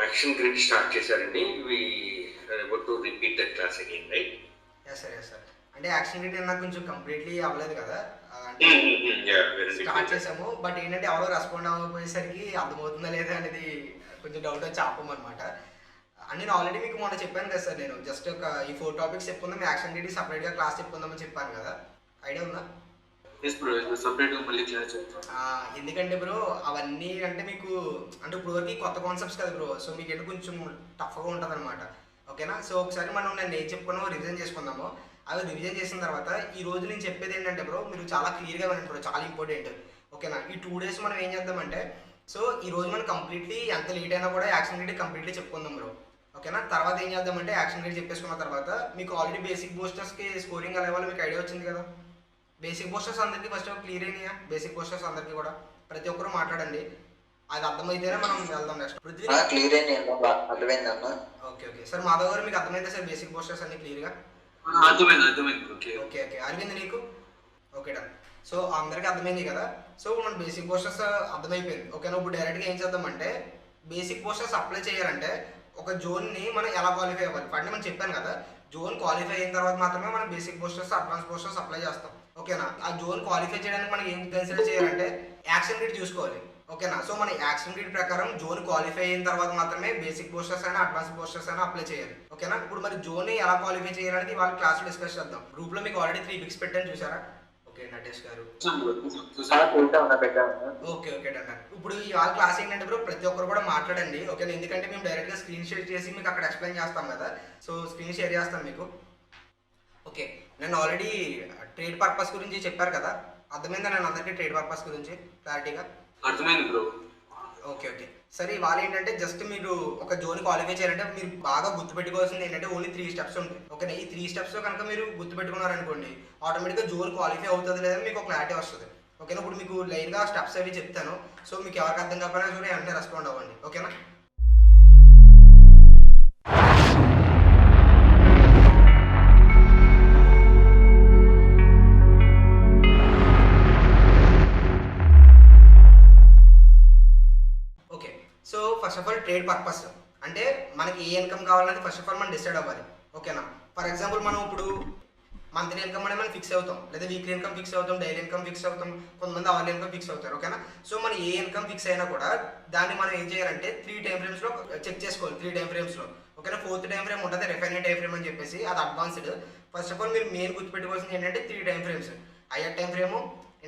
Action grid start చేశారండి. We about to repeat that class again, right? Yes sir. అంటే action grid నాకు కొంచెం completely అవ్వలేదు కదా. అంటే స్టార్ట్ చేసాము, బట్ ఏంటంటే ఎవరో రెస్పాండ్ అవ్వకపోయేసరికి అర్థమవుతుందా లేదా అనేది కొంచెం డౌట్ వచ్చి ఆపమన్నమాట. నేను ఆల్రెడీ మీకు మొన్న చెప్పాను కదా సార్, నేను జస్ట్ ఒక ఈ 4 టాపిక్స్ చెప్పుకుందాం, యాక్షన్ గ్రిడ్ సపరేట్గా క్లాస్ చెప్పుకుందామని చెప్పాను కదా. ఐడియా ఉందా? ఎందుకంటే బ్రో అవన్నీ అంటే మీకు అంటే ఇప్పుడు వరకు కొత్త కాన్సెప్ట్స్ కదా బ్రో, సో మీకు ఏంటి కొంచెం టఫ్గా ఉంటుంది అనమాట. ఓకేనా? సో ఒకసారి మనం నేను ఏం చెప్పుకున్నామో రివిజన్ చేసుకుందాము. అవి రివిజన్ చేసిన తర్వాత ఈ రోజు నేను చెప్పేది ఏంటంటే బ్రో, మీరు చాలా క్లియర్గా వినండి బ్రో, చాలా ఇంపార్టెంట్. ఓకేనా? ఈ 2 days మనం ఏం చేద్దామంటే, సో ఈ రోజు మనం కంప్లీట్లీ ఎంత లేట్ అయినా కూడా యాక్షన్ గ్రిడ్ కంప్లీట్లీ చెప్పుకుందాం బ్రో. ఓకేనా? తర్వాత ఏం చేద్దామంటే యాక్షన్ గ్రిడ్ చెప్పేసుకున్న తర్వాత మీకు ఆల్రెడీ బేసిక్ బూస్టర్స్కి స్కోరింగ్ ఎలా ఇవ్వాలో మీకు ఐడియా వచ్చింది కదా. బేసిక్ పోస్టర్స్ అందరికీ ఫస్ట్ క్లియర్ అయినాయా? బేసిక్ పోస్టర్స్ అందరికీ కూడా ప్రతి ఒక్కరు మాట్లాడండి, అది అర్థమైతేనే మనం వెళ్దాం నెక్స్ట్. క్లియర్ అర్థమైంది అన్న. Okay sir. మాధవ్ గారు మీకు అర్థమైందా సార్ బేసిక్ పోస్టర్స్ అన్ని క్లియర్గా? ఓకే. అరవింద్ నీకు? Okay done. సో అందరికీ అర్థమైంది కదా. సో మన బేసిక్ పోస్టర్స్ అర్థమైపోయింది. ఓకేనా? ఇప్పుడు డైరెక్ట్గా ఏం చేద్దామంటే, బేసిక్ పోస్టర్స్ అప్లై చేయాలంటే ఒక జోన్ని మనం ఎలా క్వాలిఫై అవ్వాలి అంటే మనం చెప్పాను కదా, జోన్ క్వాలిఫై అయిన తర్వాత మాత్రమే మనం basic posters advance posters apply చేస్తాం. ఓకేనా? ఆ జోన్ క్వాలిఫై చేయడానికి మనం ఏం కన్సిడర్ చేయాలంటే యాక్షన్ గ్రిడ్ చూసుకోవాలి. ఓకేనా? సో మన యాక్షన్ గ్రిడ్ ప్రకారం జోన్ క్వాలిఫై అయిన తర్వాత మాత్రమే బేసిక్ పోస్టర్స్ అయినా అడ్వాన్స్ పోస్టర్స్ అయినా అప్లై చేయాలి. ఓకేనా? ఇప్పుడు మరి జోన్ ఎలా క్వాలిఫై చేయాలనేది వాళ్ళ క్లాస్లో డిస్కస్ చేద్దాం. గ్రూప్లో మీకు ఆల్రెడీ 3 పిక్స్ పెట్టాను, చూసారా? ఓకే నటేష్ గారు. Okay done. ఇప్పుడు ఈ వాళ్ళ క్లాస్ ఏంటంటే బ్రో, ప్రతి ఒక్కరు కూడా మాట్లాడండి. ఓకేనా? ఎందుకంటే మేము డైరెక్ట్గా స్క్రీన్ షేర్ చేసి మీకు అక్కడ ఎక్స్ప్లెయిన్ చేస్తాం కదా, సో స్క్రీన్ షేర్ చేస్తాను మీకు. ఓకే, నేను ఆల్రెడీ ట్రేడ్ పర్పస్ గురించి చెప్పారు కదా, అర్థమైందా? నేను అందరికీ ట్రేడ్ పర్పస్ గురించి క్లారిటీగా అర్థమైంది బ్రో. ఓకే సరే. ఇవాళ ఏంటంటే జస్ట్ మీరు ఒక జోన్ క్వాలిఫై చేయాలంటే మీరు బాగా గుర్తుపెట్టుకోవాల్సింది ఏంటంటే ఓన్లీ 3 స్టెప్స్ ఉంటాయి. ఓకేనా? ఈ 3 స్టెప్స్లో కనుక మీరు గుర్తుపెట్టుకున్నారనుకోండి, ఆటోమేటిక్గా జోన్ క్వాలిఫై అవుతుంది లేదని మీకు ఒక క్లారిటీ వస్తుంది. ఓకేనా? ఇప్పుడు మీకు లైన్గా స్టెప్స్ అవి చెప్తాను, సో మీకు ఎవరికి అర్థం కాకపోయినా చూడండి, వెంటనే రెస్పాండ్ అవ్వండి. ఓకేనా? So first of all trade purpose అంటే మనకి ఏ ఇన్కమ్ కావాలని ఫస్ట్ ఆఫ్ ఆల్ మనం డిసైడ్ అవ్వాలి. ఓకేనా? ఫర్ ఎగ్జాంపుల్ మనం ఇప్పుడు మంత్లీ ఇన్కమ్ అనేది మనం ఫిక్స్ అవుతాం, లేదా వీక్లీ ఇన్కమ్ ఫిక్స్ అవుతాం, డైలీ ఇన్కమ్ ఫిక్స్ అవుతాం, కొంతమంది అవర్లీ ఇన్కమ్ ఫిక్స్ అవుతారు. ఓకేనా? సో మనం ఏ ఇన్కమ్ ఫిక్స్ అయినా కూడా దాన్ని మనం ఏం చేయాలంటే 3 టైం ఫ్రేమ్స్లో చెక్ చేసుకోవాలి. 3 టైం ఫ్రేమ్స్లో. ఓకేనా? 4th టైం ఫ్రేమ్ ఉంటుంది రిఫైనరీ టైం ఫ్రేమ్ అని చెప్పేసి, అది అడ్వాన్స్డ్. ఫస్ట్ ఆఫ్ ఆల్ మీరు మెయిన్ గుర్తుపెట్టుకోవాల్సింది ఏంటంటే 3 time frames: higher time frame,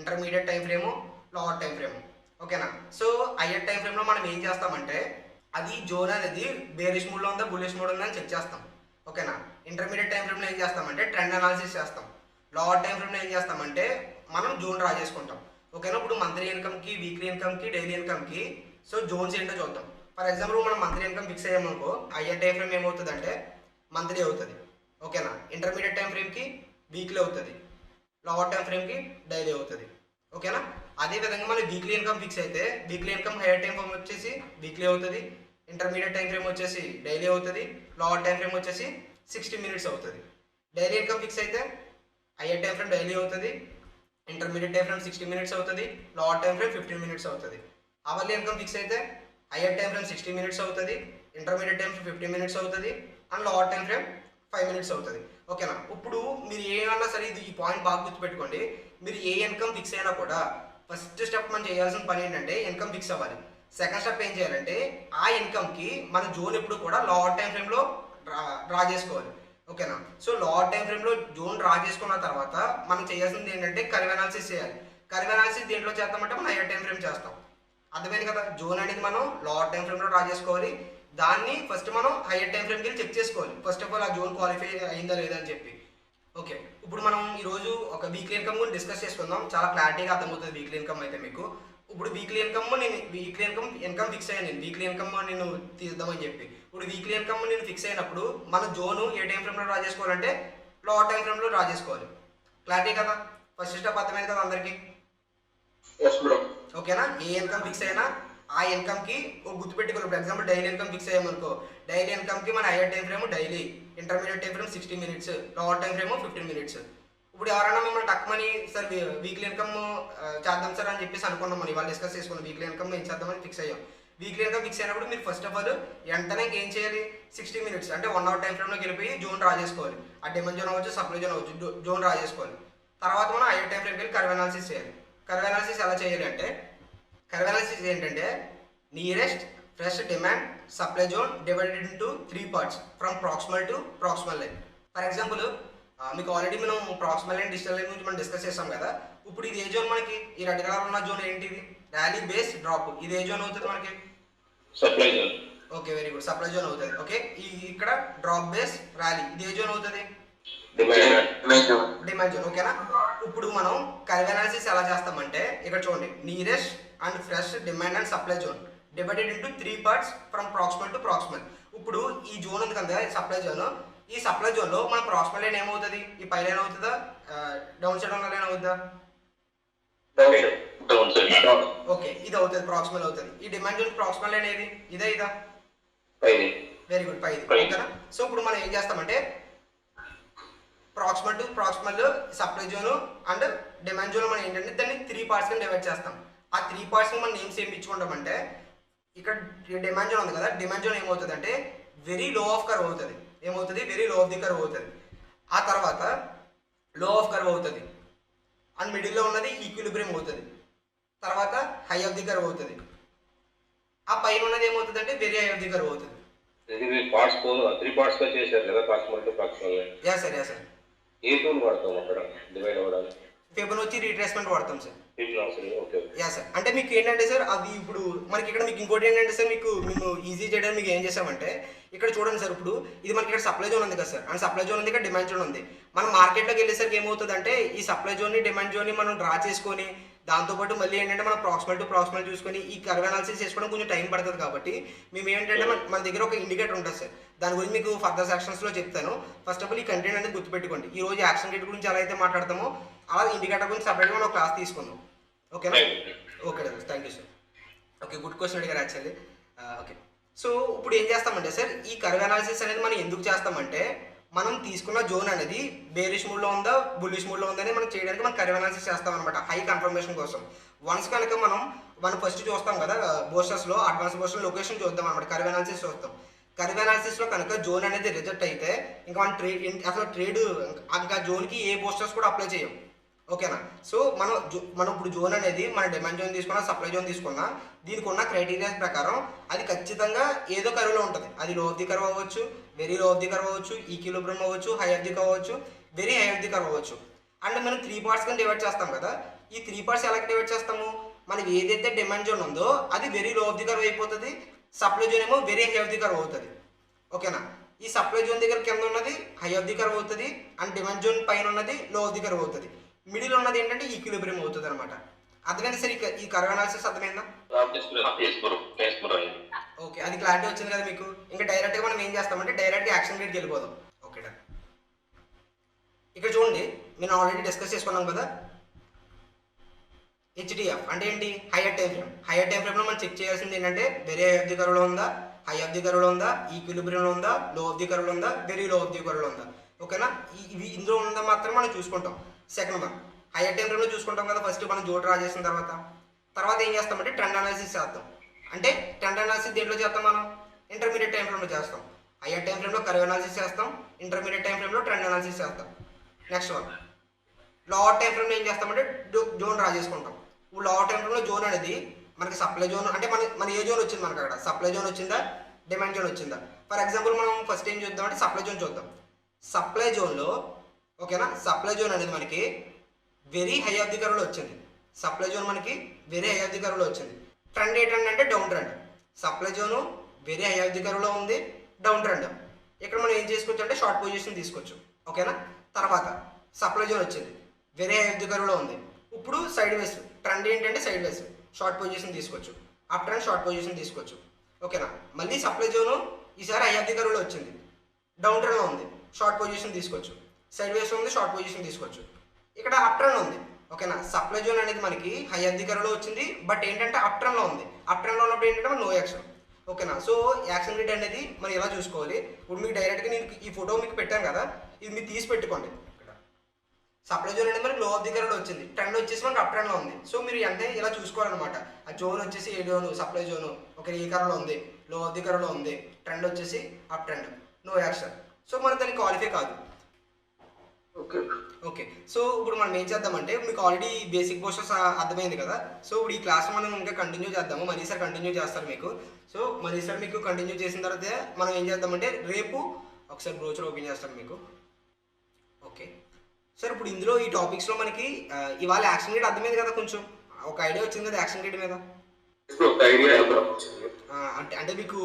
intermediate time frame, lower time frame. ఓకేనా? సో హయ్యర్ టైం ఫ్రేమ్లో మనం ఏం చేస్తామంటే అది జోన్ అనేది బేరిష్ మూడ్లో ఉందా బుల్లిష్ మూడ్ ఉందా అని చెక్ చేస్తాం. ఓకేనా? ఇంటర్మీడియట్ టైం ఫ్రేమ్లో ఏం చేస్తామంటే ట్రెండ్ అనాలిసిస్ చేస్తాం. లోవర్ టైం ఫ్రేమ్లో ఏం చేస్తామంటే మనం జోన్ డ్రా చేసుకుంటాం. ఓకేనా? ఇప్పుడు మంత్లీ ఇన్కమ్కి, వీక్లీ ఇన్కమ్కి, డైలీ ఇన్కమ్కి సో జోన్స్ ఏంటో చూద్దాం. ఫర్ ఎగ్జాంపుల్ మనం మంత్లీ ఇన్కమ్ ఫిక్స్ అయ్యామనుకో, హయ్యర్ టైం ఫ్రేమ్ ఏమవుతుంది అంటే మంత్లీ అవుతుంది. ఓకేనా? ఇంటర్మీడియట్ టైం ఫ్రేమ్కి వీక్లీ అవుతుంది, లోవర్ టైం ఫ్రేమ్కి డైలీ అవుతుంది. ఓకేనా? అదేవిధంగా మనం వీక్లీ ఇన్కమ్ ఫిక్స్ అయితే weekly income higher time frame వచ్చేసి వీక్లీ అవుతుంది, ఇంటర్మీడియట్ టైం ఫ్రేమ్ వచ్చేసి డైలీ అవుతుంది, లోవర్ టైం ఫ్రేమ్ వచ్చేసి 60 minutes అవుతుంది. డైలీ ఇన్కమ్ ఫిక్స్ అయితే హైయర్ టైం ఫ్రేమ్ డైలీ అవుతుంది, ఇంటర్మీడియట్ టైం ఫ్రేమ్ 60 minutes అవుతుంది, లోవర్ టైం ఫ్రేమ్ 15 minutes అవుతుంది. అవర్లీ ఇన్కమ్ ఫిక్స్ అయితే హైయర్ టైం ఫ్రేమ్ 60 minutes అవుతుంది, ఇంటర్మీడియట్ టైం ఫ్రేమ్ 15 minutes అవుతుంది, and lower time frame 5 minutes అవుతుంది. ఓకేనా? ఇప్పుడు మీరు ఏమన్నా సరే ఇది ఈ పాయింట్ బాగా గుర్తుపెట్టుకోండి. మీరు ఏ ఇన్కమ్ ఫిక్స్ అయినా కూడా ఫస్ట్ స్టెప్ మనం చేయాల్సిన పని ఏంటంటే ఇన్కమ్ ఫిక్స్ అవ్వాలి. సెకండ్ స్టెప్ ఏం చేయాలంటే ఆ ఇన్కమ్కి మన జోన్ ఎప్పుడు కూడా లోవర్ టైం ఫ్రేమ్లో డ్రా చేసుకోవాలి. ఓకేనా? సో లోవర్ టైం ఫ్రేమ్లో జోన్ డ్రా చేసుకున్న తర్వాత మనం చేయాల్సింది ఏంటంటే కర్వ్ అనాలిసిస్ చేయాలి. కర్వ్ అనాలిసిస్ దేంట్లో చేస్తామంటే మనం హైయర్ టైం ఫ్రేమ్ చేస్తాం. అర్థమైంది కదా? జోన్ అనేది మనం లోవర్ టైం ఫ్రేమ్లో డ్రా చేసుకోవాలి, దాన్ని ఫస్ట్ మనం హైయర్ టైం ఫ్రేమ్కి వెళ్ళి చెక్ చేసుకోవాలి ఫస్ట్ ఆఫ్ ఆల్ ఆ జోన్ క్వాలిఫై అయిందా లేదా అని చెప్పి. ఓకే, ఇప్పుడు మనం ఈరోజు ఒక వీక్లీ ఇన్కమ్ గురించి డిస్కస్ చేసుకుందాం. చాలా క్లారిటీగా అర్థమవుతుంది వీక్లీ ఇన్కమ్ అయితే మీకు. ఇప్పుడు వీక్లీ ఇన్కమ్ ఫిక్స్ అయ్యాను నేను, వీక్లీ ఇన్కమ్ నేను తీద్దామని చెప్పి. ఇప్పుడు వీక్లీ ఇన్కమ్ నేను ఫిక్స్ అయినప్పుడు మన జోను ఏ టైం ఫ్రేమ్లో డ్రా చేసుకోవాలంటే లోవర్ టైం ఫ్రేమ్లో డ్రా చేసుకోవాలి. క్లారిటీ కదా? ఫస్ట్ స్టెప్ అర్థమైంది కదా అందరికీ? ఓకేనా? ఏ ఇన్కమ్ ఫిక్స్ అయినా ఆ ఇన్కమ్కి ఒక గుర్తుపెట్టుకోవాలి. For example daily income fix అయ్యామనుకో, డైలీ ఇన్కమ్కి మన higher time frame daily, intermediate time frame 60 minutes, lower time frame 15 minutes. ఇప్పుడు ఎవరైనా మిమ్మల్ని టక్మని సార్ వీక్లీ ఇన్కమ్ చేద్దాం సార్ అని చెప్పేసి అనుకున్నాం, మనం ఇవాళ డిస్కస్ చేసుకున్నాం. వీక్లీ ఇన్కమ్ ఏం చేద్దామని ఫిక్స్ అయ్యాం. వీక్లీ ఇన్కమ్ ఫిక్స్ అయినప్పుడు మీరు ఫస్ట్ ఆఫ్ ఆల్ వెంటనే ఏం చేయాలి, 60 మినిట్స్ అంటే 1 అవర్ టైం ఫ్రేమ్లోకి వెళ్ళిపోయి జోన్ డ్రా చేసుకోవాలి. ఆ డిమాండ్ జోన్ అవ్వచ్చు, సప్లై జోన్ అవ్వచ్చు, జోన్ డ్రా చేసుకోవాలి. తర్వాత మనం హైయర్ టైం ఫ్రేమ్కి వెళ్ళి కర్వ్ అనాలిసిస్ చేయాలి. కర్వ్ అనాలిసిస్ ఎలా చేయాలి అంటే, కర్వ్ అనాలిసిస్ ఏంటంటే nearest fresh demand supply zone divided into 3 parts from proximal to proximal line. For example మీకు ఆల్రెడీ మనం ప్రాక్సిమల్ లైన్, డిజిటల్ లైన్ గురించి మనం డిస్కస్ చేసాం కదా. ఇప్పుడు ఇది ఏ జోన్ మనకి, ఈ రెడ్ కలర్ ఉన్న జోన్ ఏంటిది, ర్యాలీ బేస్ డ్రాప్. ఇది ఏ జోన్ అవుతుంది మనకి, supply zone. Okay very good, supply zone అవుతుంది. ఓకే ఇక్కడ డ్రాప్ బేస్ ర్యాలీ, ఇది ఏ జోన్ అవుతుంది, డిమాండ్ జోన్. ఓకేనా. ఇప్పుడు మనం కర్వ్ అనాలిసిస్ ఎలా చేస్తామంటే ఇక్కడ చూడండి, nearest and fresh demand and supply zone divided into 3 parts from proximal to proximal. ఇప్పుడు ఈ జోన్ ఉంది కదా సప్లై జోన్, ఈ సప్లై జోన్లో మన ప్రాక్సిమల్ లైన్ ఏమవుతుంది, ఈ పై లైన్ అవుతుందా, డౌన్ సైడ్ ఉన్న లైన్ అవుతుందా, ఓకే ఇది అవుతుంది, ప్రాక్సిమల్ అవుతుంది. ఈ డిమాండ్ జోన్ ప్రాక్సిమల్ లైన్ ఏది, ఇదా వెరీ గుడ్, పైది. ఓకేనా. సో ఇప్పుడు మనం ఏం చేస్తామంటే proximal to proximal, supply zone and demand zone మనం ఏంటంటే దాన్ని 3 parts గా డివైడ్ చేస్తాం. ఆ 3 parts మనం నేమ్స్ ఏమి ఇచ్చుకుంటామంటే, ఇక్కడ డిమాండ్ జోన్ ఉంది కదా, డిమాండ్ జోన్ ఏమవుతుంది అంటే వెరీ లో ఆఫ్ కర్వ్ అవుతుంది. ఏమవుతుంది, very low of the curve అవుతుంది. ఆ తర్వాత లో ఆఫ్ కర్వ్ అవుతుంది అండ్ మిడిల్లో ఉన్నది ఈక్విలిబ్రియం అవుతుంది. తర్వాత హై ఆఫ్ ది కర్వ్ అవుతుంది. ఆ పైన ఉన్నది ఏమవుతుంది అంటే very high of the curve అవుతుంది. ఇది పార్ట్స్ 3 parts గా చేశారు కదా, proximal to proximal. Yeah sir, yeah sir. A tool వాడతాం అక్కడ డివైడ్ అవ్వడానికి? ఫిబొనాచి రీట్రేస్మెంట్ వాడతాం సార్. ఓకే. Yeah sir. అంటే మీకు ఏంటంటే సార్ అది ఇప్పుడు మనకి ఇక్కడ మీకు ఇంకోటి ఏంటంటే సార్, మేము ఈజీ చేయడానికి మీకు ఏం చేసామంటే ఇక్కడ చూడండి సార్, ఇప్పుడు ఇది మనకి ఇక్కడ సప్లై జోన్ ఉంది కదా సార్, అండ్ సప్లై జోన్ ఉంది, ఇక్కడ డిమాండ్ జోన్ ఉంది. మనం మార్కెట్లోకి వెళ్ళేసరికి ఏమవుతుంది అంటే ఈ సప్లై జోన్ని, డిమాండ్ జోన్ని మనం డ్రా చేసుకొని దాంతోపాటు మళ్ళీ ఏంటంటే మనం ప్రాక్సిమల్ టు ప్రాక్సిమల్ చూసుకొని ఈ కర్వ్ అనాలిసిస్ చేసుకోవడం కొంచెం టైం పడుతుంది. కాబట్టి మేము ఏంటంటే మన దగ్గర ఒక ఇండికేటర్ ఉంటుంది సార్, దాని గురించి మీకు ఫర్దర్ సెక్షన్స్లో చెప్తాను. ఫస్ట్ ఆఫ్ ఆల్ ఈ కంటెంట్ అనేది గుర్తుపెట్టుకోండి. ఈ రోజు యాక్షన్ రేట్ గురించి ఎలా అయితే మాట్లాడతామో అలా ఇండికేటర్ గురించి సపరేట్గా మనం క్లాస్ తీసుకుందాం. ఓకేనా. Okay thank you sir. Okay good question అడిగారు యాక్చువల్లీ. ఓకే సో ఇప్పుడు ఏం చేస్తామంటే సార్, ఈ కర్వ్ అనాలిసిస్ అనేది మనం ఎందుకు చేస్తామంటే మనం తీసుకున్న జోన్ అనేది బేరిష్ మూడ్లో ఉందా, బుల్లిష్ మూడ్లో ఉందా అని మనం చేయడానికి మనం కర్వ్ అనాలిసిస్ చేస్తాం అనమాట, హై కన్ఫర్మేషన్ కోసం. వన్స్ కనుక మనం ఫస్ట్ చూస్తాం కదా బోస్టర్స్లో, అడ్వాన్స్ బోస్టర్ లొకేషన్ చూద్దాం అనమాట, కర్వ్ అనాలిసిస్ చూస్తాం. కర్వ్ అనాలిసిస్లో కనుక జోన్ అనేది రిజెక్ట్ అయితే ఇంకా మనం ట్రేడ్ ఇంకా జోన్కి ఏ బోస్టర్స్ కూడా అప్లై చేయం. ఓకేనా. సో మనం ఇప్పుడు జోన్ అనేది మన డిమాండ్ జోన్ తీసుకున్నా, సప్లై జోన్ తీసుకున్నా, దీనికి ఉన్న క్రైటీరియాస్ ప్రకారం అది ఖచ్చితంగా ఏదో కర్వ్లో ఉంటుంది. అది లో ఆఫ్ ది కర్వ్ అవ్వచ్చు, very low of the curve అవ్వచ్చు, ఈక్విలిబ్రియం అవ్వచ్చు, హై ఆఫ్ ది కర్వ్ అవ్వచ్చు, very high of the curve అవ్వచ్చు. అండ్ మనం 3 parts గా డివైడ్ చేస్తాం కదా, ఈ 3 parts ఎలా డివైడ్ చేస్తాము, మనకి ఏదైతే డిమాండ్ జోన్ ఉందో అది very low of the curve అయిపోతుంది, సప్లై జోన్ ఏమో very high of the curve అవుతుంది. ఓకేనా. ఈ సప్లై జోన్ దగ్గర కింద ఉన్నది హై ఆఫ్ ది కర్వ్ అవుతుంది అండ్ డిమాండ్ జోన్ పైన ఉన్నది లో ఆఫ్ ది కర్వ్ అవుతుంది. మిడిల్ ఉన్నది ఏంటంటే ఈక్విలిబ్రియం అవుతుంది అనమాట. అర్థమైంది సార్ ఈ కర్వ్ అనాలిసిస్ అర్థమైందా? ఓకే అది క్లారిటీ వచ్చింది కదా మీకు. ఇంకా డైరెక్ట్గా మనం ఏం చేస్తామంటే డైరెక్ట్గా యాక్షన్ రేట్కి వెళ్ళిపోదాం. Okay done. ఇక్కడ చూడండి మేము ఆల్రెడీ డిస్కస్ చేసుకున్నాం కదా, హెచ్డిఎఫ్ అంటే ఏంటి, hire time frame. Hire time ఫ్రేమ్లో మనం చెక్ చేయాల్సింది ఏంటంటే వెరీ హై ఆఫ్ ది కర్వ్లో ఉందా, హై ఆఫ్ ది కర్వ్లో ఉందా, ఈక్విలిబ్రియంలో ఉందా, లో ఆఫ్ ది కర్వ్లో ఉందా, వెరీ లో ఆఫ్ ది కర్వ్లో ఉందా. ఓకేనా. ఇవి ఇందులో ఉందా మాత్రం మనం చూసుకుంటాం. సెకండ్ మనం హైయర్ టైం ఫ్రేమ్లో చూసుకుంటాం కదా, ఫస్ట్ మనం జోన్ డ్రా చేసిన తర్వాత ఏం చేస్తామంటే ట్రెండ్ అనాలిసిస్ చేస్తాం. అంటే ట్రెండ్ అనాలిసిస్ దేంట్లో చేస్తాం, మనం ఇంటర్మీడియట్ టైం ఫ్రేమ్లో చేస్తాం. హైయర్ టైం ఫ్రేమ్లో కర్వ్ అనాలిసిస్ చేస్తాం, ఇంటర్మీడియట్ టైం ఫ్రేమ్లో ట్రెండ్ అనాలిసిస్ చేస్తాం. నెక్స్ట్ వన్ లోవర్ టైం ఫ్రేమ్లో ఏం చేస్తామంటే జోన్ డ్రా చేసుకుంటాం. ఇప్పుడు లోవర్ టైం ఫ్రేమ్లో జోన్ అనేది మనకి సప్లై జోన్ అంటే మన ఏ జోన్ వచ్చింది, మనకి అక్కడ సప్లై జోన్ వచ్చిందా, డిమాండ్ జోన్ వచ్చిందా. ఫర్ ఎగ్జాంపుల్ మనం ఫస్ట్ ఏం చూద్దామంటే సప్లై జోన్ చూద్దాం. సప్లై జోన్లో ఓకేనా, సప్లై జోన్ అనేది మనకి వెరీ హై ఆఫ్ ది కర్వ్లో వచ్చింది. సప్లై జోన్ మనకి వెరీ హై ఆఫ్ ది కర్వ్లో వచ్చింది. ట్రెండ్ ఏంటంటే down trend. Supply zone very high of the కర్వ్లో ఉంది, డౌన్ ట్రెండ్. ఇక్కడ మనం ఏం చేసుకోవచ్చు అంటే షార్ట్ పొజిషన్ తీసుకోవచ్చు. ఓకేనా. తర్వాత సప్లై జోన్ వచ్చింది, వెరీ హై ఆఫ్ ది కర్వ్లో ఉంది. ఇప్పుడు సైడ్ వేస్, ట్రెండ్ ఏంటంటే సైడ్ వేస్, షార్ట్ పొజిషన్ తీసుకోవచ్చు. అప్ ట్రెండ్ షార్ట్ పొజిషన్ తీసుకోవచ్చు. ఓకేనా. మళ్ళీ సప్లై జోను ఈసారి హై ఆఫ్ ది కర్వ్లో వచ్చింది, డౌన్ ట్రెండ్లో ఉంది, షార్ట్ పొజిషన్ తీసుకోవచ్చు. సైడ్ వేస్ ఉంది, షార్ట్ పొజిషన్ తీసుకోవచ్చు. ఇక్కడ అప్ ట్రెండ్ ఉంది. ఓకేనా. సప్లై జోన్ అనేది మనకి హై ఆఫ్ ది కర్వ్లో వచ్చింది, బట్ ఏంటంటే అప్ ట్రెండ్లో ఉంది. అప్ ట్రెండ్లో ఉన్నప్పుడు ఏంటంటే నో యాక్షన్. ఓకేనా. సో యాక్షన్ రేట్ అనేది మనం ఎలా చూసుకోవాలి, ఇప్పుడు మీకు డైరెక్ట్గా నేను ఈ ఫోటో మీకు పెట్టాను కదా, ఇది మీరు తీసి పెట్టుకోండి. ఇక్కడ సప్లై జోన్ అనేది మనకి లో ఆఫ్ ది కరెంట్ వచ్చింది, ట్రెండ్ వచ్చేసి మనకి అప్ ట్రెండ్లో ఉంది. సో మీరు అంటే ఇలా చూసుకోవాలన్నమాట. ఆ జోన్ వచ్చేసి A zone, supply zone okay A కరెంట్లో ఉంది, లో ఆఫ్ ది కరెంట్లో ఉంది, ట్రెండ్ వచ్చేసి up trend, no action. So మనకి దానికి క్వాలిఫై కాదు. ఓకే ఓకే సో ఇప్పుడు మనం ఏం చేద్దామంటే, మీకు ఆల్రెడీ బేసిక్ పోస్టర్స్ అర్థమైంది కదా. సో ఇప్పుడు ఈ క్లాస్ మనం ఇంకా కంటిన్యూ చేద్దాము. మనీ సార్ కంటిన్యూ చేస్తారు మీకు. సో మనీ సార్ మీకు కంటిన్యూ చేసిన తర్వాత మనం ఏం చేద్దామంటే, రేపు ఒకసారి బ్రోచర్ ఓపెన్ చేస్తాను మీకు. ఓకే సార్ ఇప్పుడు ఇందులో ఈ టాపిక్స్లో మనకి ఇవాళ యాక్షన్ గైడ్ అర్థమైంది కదా, కొంచెం ఒక ఐడియా వచ్చింది కదా యాక్షన్ గైడ్ మీద. ఒక ఐడియా వచ్చింది. అంటే అంటే మీకు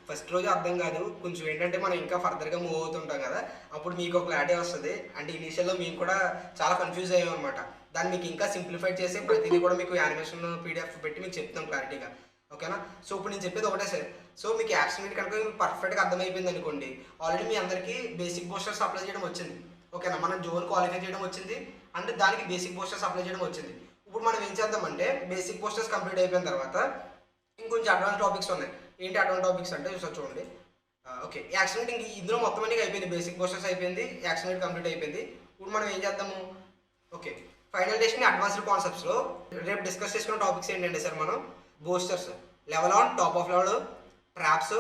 ఫస్ట్ రోజు అర్థం కాదు, కొంచెం ఏంటంటే మనం ఇంకా ఫర్దర్గా మూవ్ అవుతుంటాం కదా, అప్పుడు మీకు ఒక క్లారిటీ వస్తుంది. అంటే ఇనీషియల్లో మేము కూడా చాలా కన్ఫ్యూజ్ అయ్యాం అనమాట. దాన్ని మీకు ఇంకా సింప్లిఫై చేసి ప్రతిదీ కూడా మీకు యానిమేషన్ పీడిఎఫ్ పెట్టి మీకు చెప్తాం క్లారిటీగా. ఓకేనా. సో ఇప్పుడు నేను చెప్పేది ఒకటే సార్. సో మీకు యాక్షన్ గైడ్ కనుక పర్ఫెక్ట్గా అర్థమైపోయింది అనుకోండి, ఆల్రెడీ మీ అందరికీ బేసిక్ పోస్టర్స్ అప్లై చేయడం వచ్చింది. ఓకేనా, మనం జోన్ క్వాలిఫై చేయడం వచ్చింది, అంటే దానికి బేసిక్ పోస్టర్స్ అప్లై చేయడం వచ్చింది. ఇప్పుడు మనం ఏం చేద్దామంటే, బేసిక్ పోస్టర్స్ కంప్లీట్ అయిపోయిన తర్వాత ఇంకొంచెం అడ్వాన్స్ టాపిక్స్ ఉన్నాయి. ఏంటి అడ్వాన్స్ టాపిక్స్ అంటే ఒకసారి చూడండి. ఓకే యాక్షన్ గైడ్ ఇందులో మొత్తం అన్ని అయిపోయింది, బేసిక్ పోస్టర్స్ అయిపోయింది, యాక్షన్ గైడ్ కంప్లీట్ అయిపోయింది. ఇప్పుడు మనం ఏం చేద్దాము, ఓకే ఫైనల్ డేషన్ అడ్వాన్స్డ్ కాన్సెప్ట్స్లో రేపు డిస్కస్ చేసుకున్న టాపిక్స్ ఏంటంటే సార్, మనం boosters, level on, top of level, traps,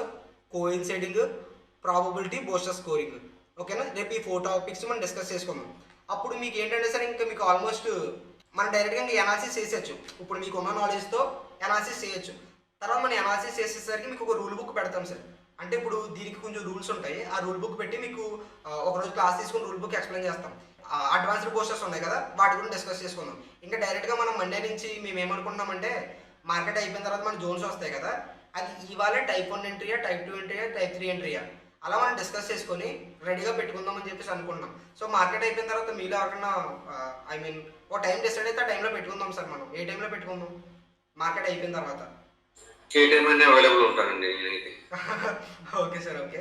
coinciding, probability, booster scoring. ఓకేనా, రేపు ఈ 4 టాపిక్స్ మనం డిస్కస్ చేసుకుందాం. అప్పుడు మీకు ఏంటంటే సార్, ఇంకా మీకు ఆల్మోస్ట్ మనం డైరెక్ట్గా ఇంకా ఎనాలిసిస్ చేసేయచ్చు. ఇప్పుడు మీకు ఉన్న నాలెడ్జ్తో ఎనాలిసిస్ చేయొచ్చు. తర్వాత మనం ఎనాలిసిస్ చేసేసరికి మీకు ఒక రూల్ బుక్ పెడతాం సార్. అంటే ఇప్పుడు దీనికి కొంచెం రూల్స్ ఉంటాయి, ఆ రూల్ బుక్ పెట్టి మీకు ఒకరోజు క్లాస్ తీసుకుని రూల్ బుక్ ఎక్స్ప్లెయిన్ చేస్తాం. అడ్వాన్స్డ్ పోస్టర్స్ ఉన్నాయి కదా, వాటి గురించి డిస్కస్ చేసుకుందాం. ఇంకా డైరెక్ట్గా మనం మండే నుంచి మేము ఏమనుకుంటున్నామంటే, మార్కెట్ అయిపోయిన తర్వాత మన జోన్స్ వస్తాయి కదా, అది ఇవాళ టైప్ 1 ఎంట్రీయా, టైప్ 2 ఎంట్రీయా, టైప్ 3 ఎంట్రీయా, అలా మనం డిస్కస్ చేసుకొని రెడీగా పెట్టుకుందాం అని చెప్పేసి అనుకుంటున్నాం. సో మార్కెట్ అయిపోయిన తర్వాత మీలో ఎవరన్నా ఐ మీన్ ఒక టైం డిసైడ్ అయితే ఆ టైంలో పెట్టుకుందాం సార్. మనం ఏ టైంలో పెట్టుకుందాం మార్కెట్ అయిపోయిన తర్వాత? ఏ టైం అయినా అవైలబుల్ ఉంటానండి నేనైతే. Okay sir, okay.